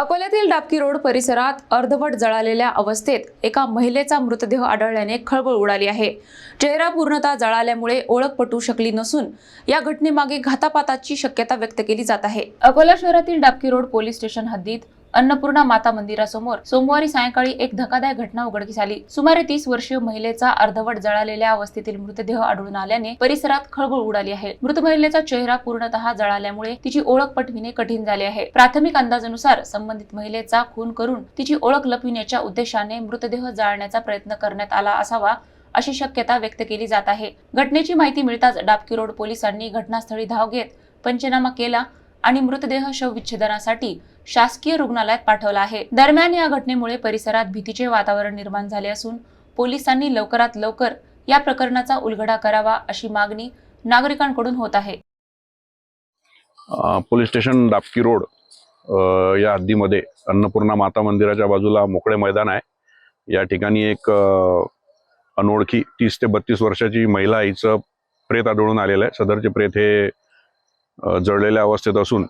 अकोल्यातील डाबकी रोड परिसरात अर्धवट जळालेल्या अवस्थेत एका महिलेचा मृतदेह आढळल्याने खळबळ उडाली आहे। चेहरा पूर्णतः जळाल्यामुळे ओळख पटू शकली नसून या घटनेमागे घातापाताची शक्यता व्यक्त केली जात आहे। अकोला शहरातील डाबकी रोड पोलीस स्टेशन हद्दीत अन्नपूर्णा माता मंदिरासमोर सोमवारी सायंकाळी एक धक्कादायक घटना उघडकीस आली। सुमारे 30 वर्षीय महिलेचा अर्धवट जळालेल्या अवस्थेतील मृतदेह आढळून आल्याने परिसरात खळबळ उडाली आहे। मृत महिलेचा चेहरा पूर्णतः जळाल्यामुळे तिची ओळख पटविणे कठीण झाले आहे। प्राथमिक अंदाजानुसार संबंधित महिलेचा खून करून तिची ओळख लपविण्याच्या उद्देशाने मृतदेह जाळण्याचा प्रयत्न करण्यात आला असावा अशी शक्यता व्यक्त केली जात आहे। घटनेची माहिती मिळताच डाबकी रोड पोलिसांनी घटनास्थळी धाव घेत पंचनामा केला आणि मृतदेह शवविच्छेदनासाठी शासकीय रुग्णालयात पाठवला आहे। दरम्यान या घटनेमुळे परिसरात भीतीचे वातावरण निर्माण झाले असून पोलिसांनी लवकरात लवकर या प्रकरणाचा उलगडा करावा अशी मागणी नागरिकांकडून होत आहे। पोलीस स्टेशन डाबकी रोड या हद्दीमध्ये अन्नपूर्णा माता मंदिराच्या बाजूला मोकळे मैदान आहे। या ठिकाणी एक अनोळखी 30 ते 32 वर्षाची महिला हिचं प्रेत आढळून आलेलं आहे। सदरचे प्रेत हे जळलेल्या अवस्थेत असून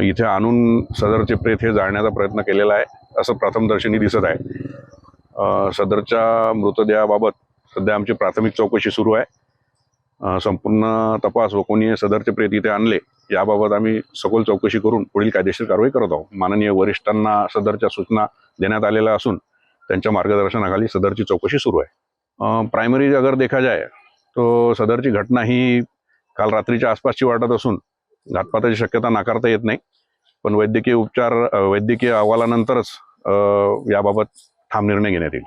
इथे आणून सदरचे प्रेत हे जाळण्याचा प्रयत्न केलेला आहे असं प्रथमदर्शनी दिसत आहे। सदरच्या मृतदेहाबाबत सध्या आमची प्राथमिक चौकशी सुरू आहे। संपूर्ण तपास व कोणी सदरचे प्रेत इथे आणले याबाबत आम्ही सखोल चौकशी करून पुढील कायदेशीर कारवाई करत आहोत। माननीय वरिष्ठांना सदरच्या सूचना देण्यात आलेल्या असून त्यांच्या मार्गदर्शनाखाली सदरची चौकशी सुरू आहे। प्राइमरी अगर देखा जाए तो सदरची घटना ही काल रात्रीच्या आसपासची वाटत असून घातपाताची शक्यता नाकारता येत नाही, पण वैद्यकीय अहवालानंतरच याबाबत ठाम निर्णय घेण्यात येईल।